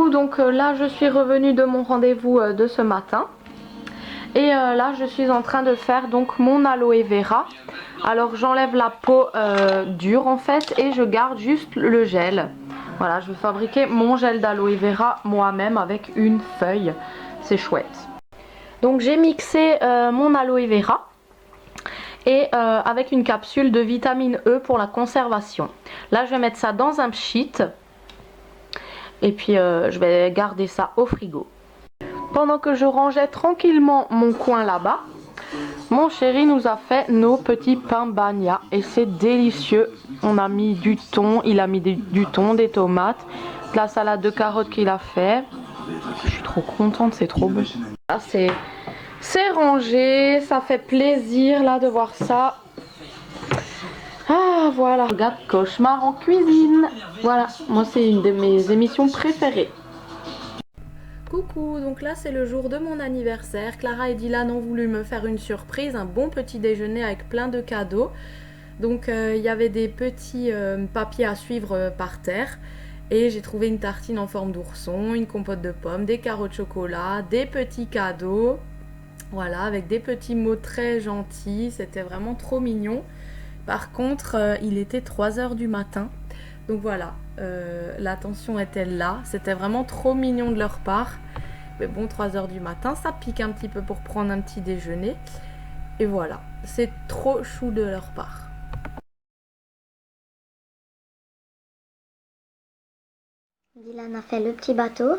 Coucou, donc là je suis revenue de mon rendez-vous de ce matin. Et là je suis en train de faire donc mon aloe vera. Alors j'enlève la peau dure en fait et je garde juste le gel. Voilà, je vais fabriquer mon gel d'aloe vera moi-même avec une feuille. C'est chouette. Donc j'ai mixé mon aloe vera et avec une capsule de vitamine E pour la conservation. Là je vais mettre ça dans un pchit et puis je vais garder ça au frigo. Pendant que je rangeais tranquillement mon coin là-bas, mon chéri nous a fait nos petits pains bagna et c'est délicieux. On a mis du thon, il a mis du thon, des tomates, de la salade de carottes qu'il a fait. Je suis trop contente, c'est trop beau. Là c'est rangé, ça fait plaisir là de voir ça. Ah voilà, regarde Cauchemar en cuisine. Voilà, moi c'est une de mes émissions préférées. Coucou, donc là c'est le jour de mon anniversaire. Clara et Dylan ont voulu me faire une surprise, un bon petit déjeuner avec plein de cadeaux. Donc il y avait des petits papiers à suivre par terre. Et j'ai trouvé une tartine en forme d'ourson, une compote de pommes, des carreaux de chocolat, des petits cadeaux. Voilà, avec des petits mots très gentils, c'était vraiment trop mignon. Par contre, il était 3 h du matin. Donc voilà, l'attention était là. C'était vraiment trop mignon de leur part. Mais bon, 3 h du matin, ça pique un petit peu pour prendre un petit déjeuner. Et voilà, c'est trop chou de leur part. Dylan a fait le petit bateau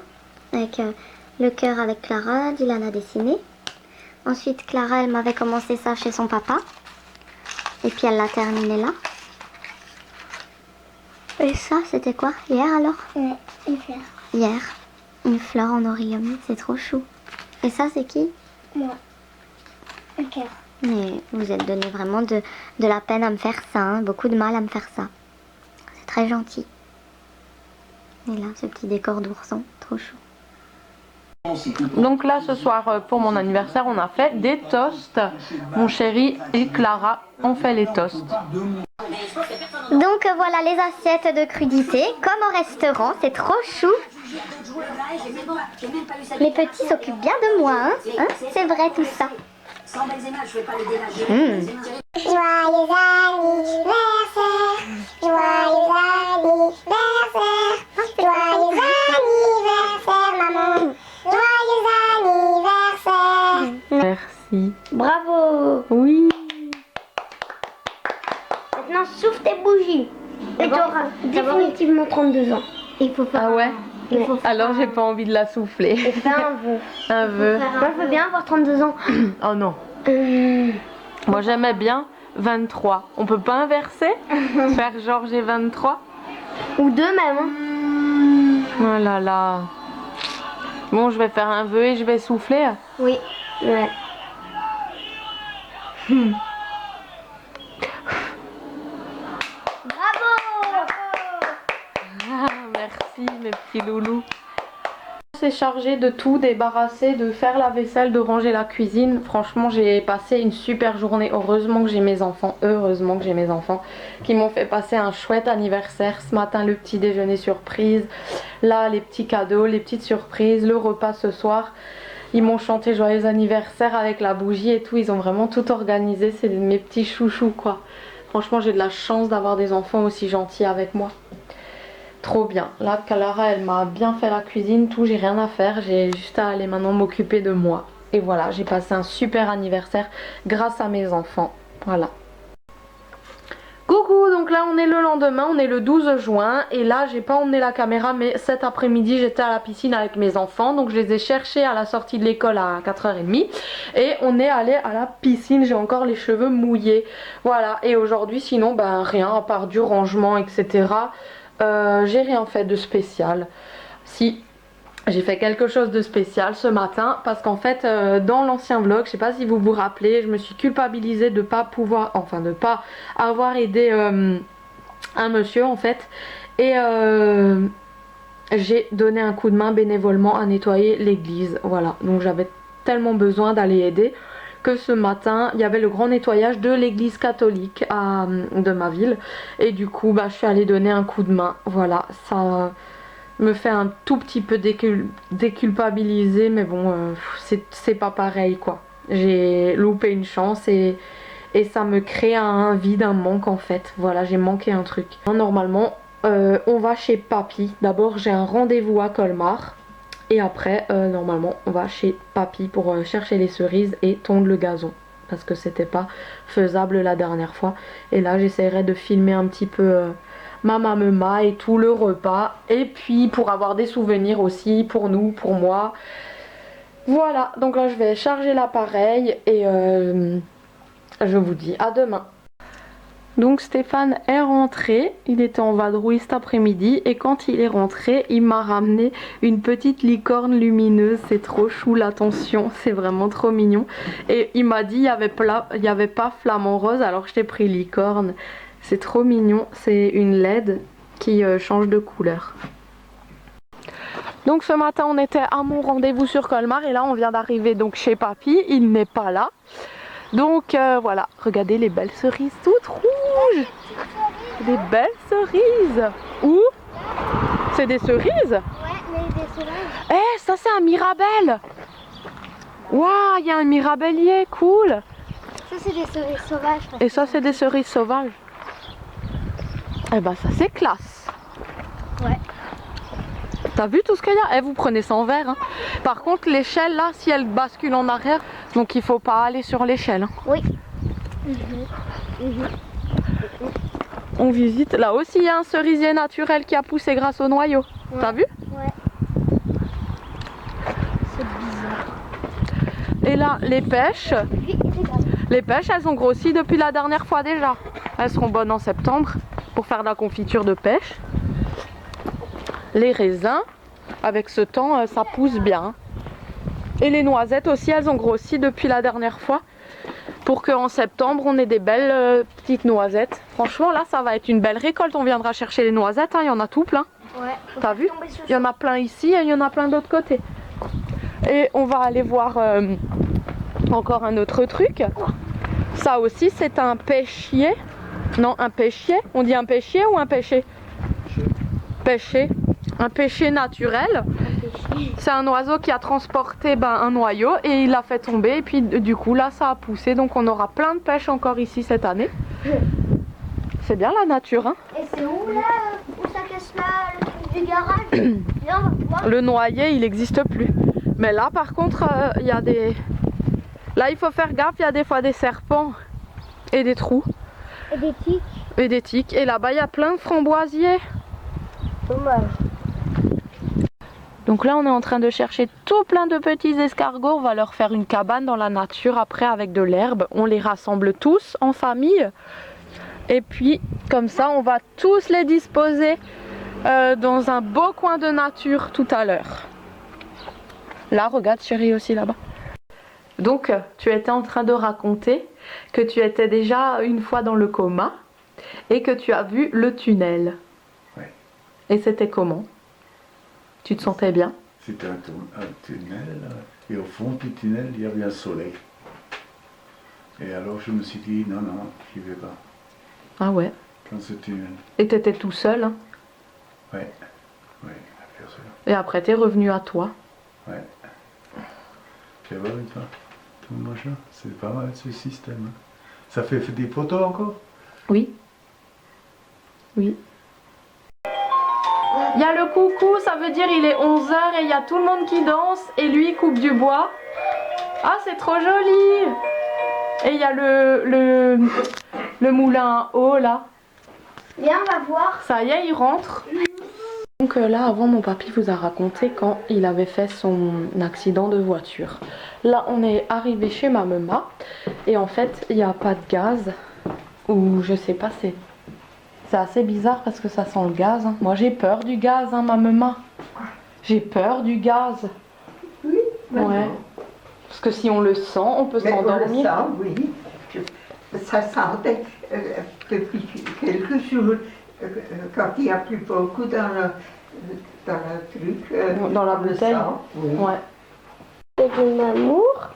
avec le cœur avec Clara. Dylan a dessiné. Ensuite, Clara, elle m'avait commencé ça chez son papa. Et puis elle l'a terminé là. Et ça, c'était quoi? Hier alors? Ouais, une fleur. Hier. Une fleur en origami, c'est trop chou. Et ça, c'est qui? Moi. Un cœur. Mais vous êtes donné vraiment de la peine à me faire ça, hein, beaucoup de mal à me faire ça. C'est très gentil. Et là, ce petit décor d'ourson, trop chou. Donc là ce soir pour mon anniversaire on a fait des toasts. Mon chéri et Clara ont fait les toasts. Donc voilà les assiettes de crudité, comme au restaurant, c'est trop chou. Les petits s'occupent bien de moi, hein, c'est vrai tout ça. Joyeux anniversaire, joyeux anniversaire, joyeux anniversaire maman, joyeux anniversaire. Merci. Bravo. Oui. Maintenant souffle tes bougies et tu auras définitivement 32 ans. Il faut faire Ah ouais? Ouais. Alors j'ai pas envie de la souffler. Fais un vœu. Un vœu. Moi je veux bien avoir 32 ans. Oh non. Moi j'aimais bien 23. On peut pas inverser? Faire genre j'ai 23? Ou deux même. Hein. Oh là là. Bon, je vais faire un vœu et je vais souffler. Oui. Ouais. Ah, merci mes petits loulous. C'est chargé de tout débarrasser, de faire la vaisselle, de ranger la cuisine. Franchement j'ai passé une super journée. Heureusement que j'ai mes enfants, qui m'ont fait passer un chouette anniversaire. Ce matin le petit déjeuner surprise, là les petits cadeaux, les petites surprises, le repas ce soir. Ils m'ont chanté joyeux anniversaire avec la bougie et tout, ils ont vraiment tout organisé. C'est mes petits chouchous quoi. Franchement j'ai de la chance d'avoir des enfants aussi gentils avec moi. Trop bien. Là, Clara, elle m'a bien fait la cuisine, tout, j'ai rien à faire. J'ai juste à aller maintenant m'occuper de moi. Et voilà, j'ai passé un super anniversaire grâce à mes enfants. Voilà. Coucou, donc là on est le lendemain, on est le 12 juin. Et là, j'ai pas emmené la caméra, mais cet après-midi, j'étais à la piscine avec mes enfants. Donc je les ai cherchés à la sortie de l'école à 4 h 30. Et on est allé à la piscine, j'ai encore les cheveux mouillés. Voilà, et aujourd'hui, sinon, ben rien, à part du rangement, etc. J'ai rien fait de spécial. Si, j'ai fait quelque chose de spécial ce matin parce qu'en fait dans l'ancien vlog, je sais pas si vous vous rappelez, je me suis culpabilisée de pas pouvoir, enfin de pas avoir aidé un monsieur en fait, et j'ai donné un coup de main bénévolement à nettoyer l'église. Voilà, donc j'avais tellement besoin d'aller aider que ce matin il y avait le grand nettoyage de l'église catholique de ma ville, et du coup bah, je suis allée donner un coup de main. Voilà, me fait un tout petit peu déculpabiliser, mais bon, c'est pas pareil quoi. J'ai loupé une chance et ça me crée un vide, un manque en fait. Voilà, j'ai manqué un truc. Normalement, on va chez Papy. D'abord, j'ai un rendez-vous à Colmar. Et après, normalement, on va chez Papy pour chercher les cerises et tondre le gazon. Parce que c'était pas faisable la dernière fois. Et là, j'essaierai de filmer un petit peu ma mamema et tout le repas. Et puis, pour avoir des souvenirs aussi, pour nous, pour moi. Voilà, donc là, je vais charger l'appareil et je vous dis à demain. Donc Stéphane est rentré, il était en vadrouille cet après-midi et quand il est rentré, il m'a ramené une petite licorne lumineuse, c'est trop chou, l'attention, c'est vraiment trop mignon. Et il m'a dit il y avait pas flamant rose, alors je t'ai pris licorne, c'est trop mignon, c'est une LED qui change de couleur. Donc ce matin on était à mon rendez-vous sur Colmar et là on vient d'arriver donc chez Papy, il n'est pas là. Donc voilà, regardez les belles cerises toutes rouges. Des belles cerises. Où? C'est des cerises? Ouais, mais des sauvages. Eh, ça c'est un mirabelle. Waouh, il y a un mirabellier, cool. Ça, c'est des cerises sauvages. Et ça c'est des cerises sauvages. Eh ben ça c'est classe. Ouais. T'as vu tout ce qu'il y a? Eh, vous prenez ça en verre. Hein. Par contre, l'échelle là, si elle bascule en arrière, donc il faut pas aller sur l'échelle. Hein. Oui. On visite. Là aussi, il y a un cerisier naturel qui a poussé grâce au noyau. Ouais. T'as vu? Ouais. C'est bizarre. Et là, les pêches. Les pêches, elles ont grossi depuis la dernière fois déjà. Elles seront bonnes en septembre pour faire de la confiture de pêche. Les raisins, avec ce temps, ça pousse bien. Et les noisettes aussi, elles ont grossi depuis la dernière fois. Pour qu'en septembre, on ait des belles petites noisettes. Franchement, là, ça va être une belle récolte. On viendra chercher les noisettes, hein, il y en a tout plein. Ouais. T'as vu? Il y en a plein ici et il y en a plein d'autre côté. Et on va aller voir encore un autre truc. Ça aussi, c'est un pêchier. Non, un pêchier. On dit un pêchier ou un pêcher? Pêcher. Un pêcher naturel. C'est un oiseau qui a transporté un noyau et il l'a fait tomber. Et puis du coup, là, ça a poussé. Donc on aura plein de pêches encore ici cette année. C'est bien la nature, hein? Et c'est où là? Où ça casse là? Le truc du garage? Viens, on va voir. Le noyer, il n'existe plus. Mais là, par contre, il y a des... Là, il faut faire gaffe, il y a des fois des serpents et des trous. Et des tiques. Et des tiques. Et là-bas, il y a plein de framboisiers. Dommage. Donc là, on est en train de chercher tout plein de petits escargots. On va leur faire une cabane dans la nature après avec de l'herbe. On les rassemble tous en famille. Et puis, comme ça, on va tous les disposer dans un beau coin de nature tout à l'heure. Là, regarde, chérie, aussi là-bas. Donc, tu étais en train de raconter que tu étais déjà une fois dans le coma et que tu as vu le tunnel. Oui. Et c'était comment? Tu te sentais bien? C'était un tunnel, et au fond du tunnel, il y avait un soleil. Et alors je me suis dit, non, j'y vais pas, Ah ouais. dans ce tunnel. Et t'étais tout seul, hein? Oui, bien sûr. Et après, t'es revenu à toi. Oui. Tu vas voir une fois, tout machin, c'est pas mal ce système. Hein. Ça fait des photos encore? Oui. Oui. Il y a le coucou, ça veut dire il est 11 h et il y a tout le monde qui danse et lui coupe du bois. Ah, c'est trop joli. Et il y a le moulin à eau là. Viens, on va voir. Ça y est, il rentre. Donc là, avant, mon papy vous a raconté quand il avait fait son accident de voiture. Là, on est arrivé chez ma maman et en fait, il n'y a pas de gaz. Ou je sais pas, c'est assez bizarre parce que ça sent le gaz. Hein. Moi, j'ai peur du gaz, hein, ma maman. J'ai peur du gaz. Oui, ouais. Parce que si on le sent, on peut s'endormir. Oui, ça sentait depuis quelques jours, quand il n'y a plus beaucoup dans le truc. Dans la bouteille. Oui. Ouais. C'est de l'amour.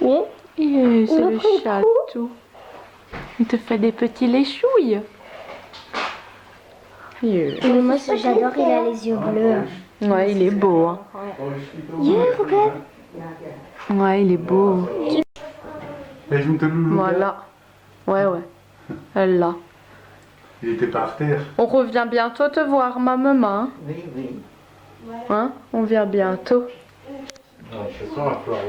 Oui. C'est le chatou. Il te fait des petits léchouilles. Mais moi, j'adore, il a les yeux bleus. Ouais, il est beau. Hein. Regarde. Ouais, il est beau. Et je me te loulou. Voilà. Ouais, ouais. Elle l'a. Il était par terre. On revient bientôt te voir, ma maman. Oui, oui. Hein? On vient bientôt. Non, de toute façon, il va falloir.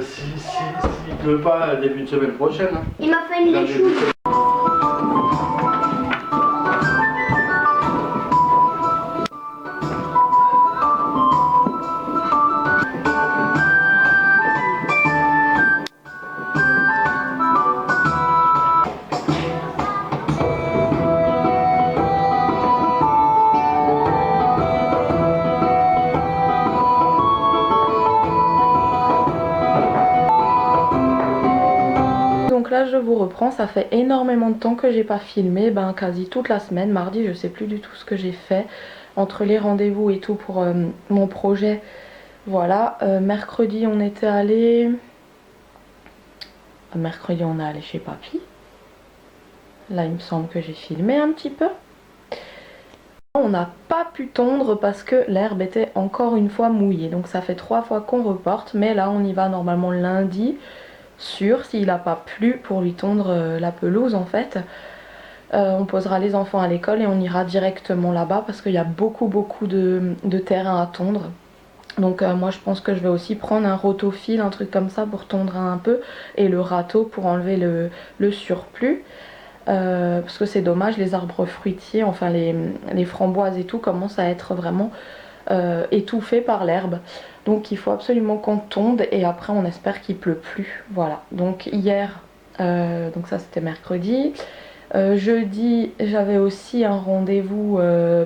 S'il pleut pas, début de semaine prochaine. Hein. Il m'a fait une léchoune. Donc là je vous reprends, ça fait énormément de temps que j'ai pas filmé, ben quasi toute la semaine, mardi je sais plus du tout ce que j'ai fait, entre les rendez-vous et tout pour mon projet, voilà, mercredi on était allé, mercredi on est allé chez papy, là il me semble que j'ai filmé un petit peu. On n'a pas pu tondre parce que l'herbe était encore une fois mouillée, donc ça fait 3 fois qu'on reporte, mais là on y va normalement lundi, sûr, s'il n'a pas plu pour lui tondre la pelouse en fait. On posera les enfants à l'école et on ira directement là-bas parce qu'il y a beaucoup de terrain à tondre. Donc moi je pense que je vais aussi prendre un rotofil, un truc comme ça pour tondre un peu, et le râteau pour enlever le surplus. Parce que c'est dommage, les arbres fruitiers, enfin les framboises et tout commencent à être vraiment étouffés par l'herbe. Donc il faut absolument qu'on tonde et après on espère qu'il pleut plus. Voilà, donc hier, donc ça c'était mercredi. Jeudi j'avais aussi un rendez-vous,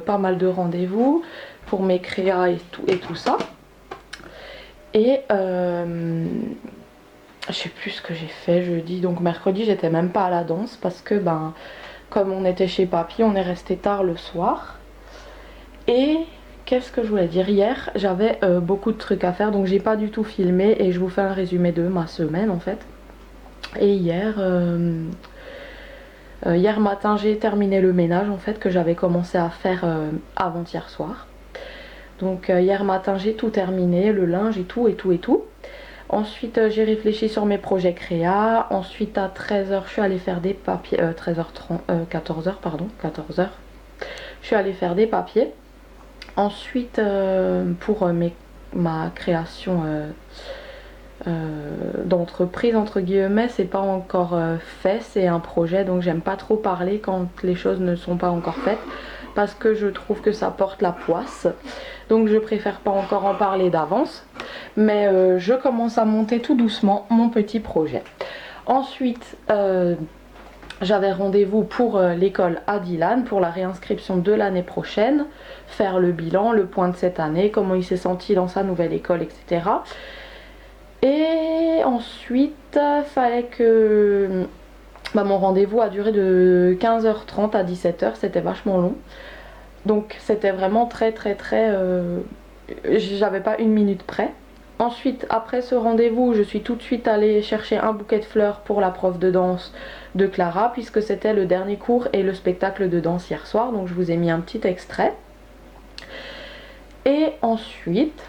pas mal de rendez-vous pour mes créas et tout ça. Et je sais plus ce que j'ai fait jeudi, donc mercredi j'étais même pas à la danse parce que ben comme on était chez papy on est resté tard le soir. Et qu'est-ce que je voulais dire, hier j'avais beaucoup de trucs à faire donc j'ai pas du tout filmé et je vous fais un résumé de ma semaine en fait. Et hier matin j'ai terminé le ménage en fait que j'avais commencé à faire avant-hier soir. Donc hier matin j'ai tout terminé, le linge et tout. Ensuite j'ai réfléchi sur mes projets créa. Ensuite à 13h je suis allée faire des papiers, 14h pardon, 14h. Je suis allée faire des papiers. Ensuite pour ma création d'entreprise entre guillemets, c'est pas encore fait, c'est un projet donc j'aime pas trop parler quand les choses ne sont pas encore faites parce que je trouve que ça porte la poisse, donc je préfère pas encore en parler d'avance, mais je commence à monter tout doucement mon petit projet. Ensuite j'avais rendez-vous pour l'école à Dylan pour la réinscription de l'année prochaine, faire le bilan, le point de cette année, comment il s'est senti dans sa nouvelle école, etc. Et ensuite fallait que mon rendez-vous a duré de 15h30 à 17h, c'était vachement long, donc c'était vraiment très j'avais pas une minute près. Ensuite après ce rendez-vous je suis tout de suite allée chercher un bouquet de fleurs pour la prof de danse de Clara puisque c'était le dernier cours et le spectacle de danse hier soir, donc je vous ai mis un petit extrait. Et ensuite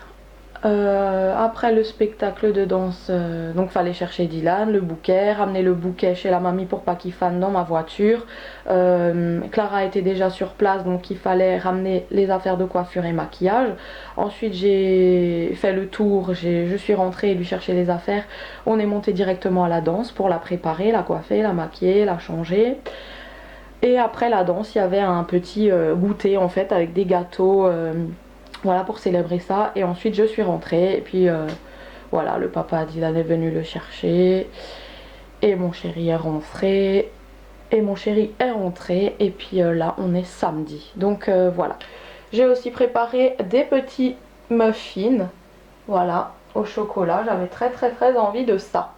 après le spectacle de danse, donc fallait chercher Dylan, le bouquet, ramener le bouquet chez la mamie pour pas qu'il fane dans ma voiture. Clara était déjà sur place donc il fallait ramener les affaires de coiffure et maquillage. Ensuite j'ai fait le tour, je suis rentrée et lui chercher les affaires. On est monté directement à la danse pour la préparer, la coiffer, la maquiller, la changer. Et après la danse il y avait un petit goûter en fait avec des gâteaux. Voilà pour célébrer ça, et ensuite je suis rentrée et puis voilà, le papa Dylan est venu le chercher et mon chéri est rentré et puis là on est samedi, donc voilà. J'ai aussi préparé des petits muffins, voilà, au chocolat, j'avais très envie de ça.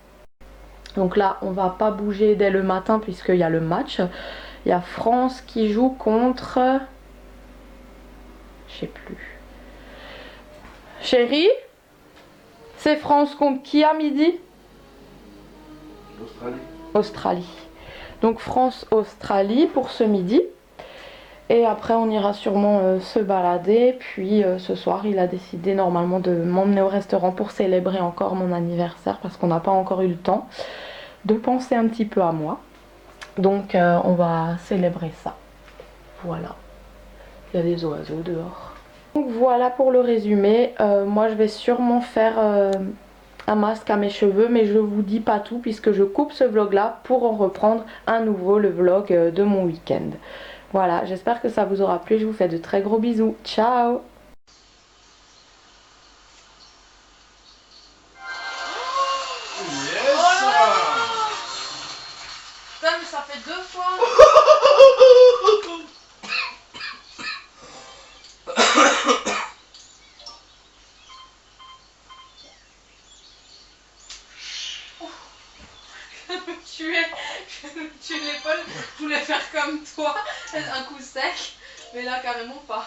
Donc là on va pas bouger dès le matin puisqu'il y a le match, il y a France qui joue contre, je sais plus. Chérie, c'est France contre qui à midi? L'Australie. Australie. Donc France-Australie pour ce midi. Et après on ira sûrement se balader. Puis ce soir il a décidé normalement de m'emmener au restaurant pour célébrer encore mon anniversaire. Parce qu'on n'a pas encore eu le temps de penser un petit peu à moi. Donc on va célébrer ça. Voilà. Il y a des oiseaux dehors. Donc voilà pour le résumé. Moi je vais sûrement faire un masque à mes cheveux, mais je vous dis pas tout puisque je coupe ce vlog là pour en reprendre un nouveau, le vlog de mon week-end. Voilà, j'espère que ça vous aura plu. Je vous fais de très gros bisous. Ciao! Putain, mais ça fait 2 fois. Je vais me tuer l'épaule, je voulais faire comme toi, un coup sec, mais là carrément pas.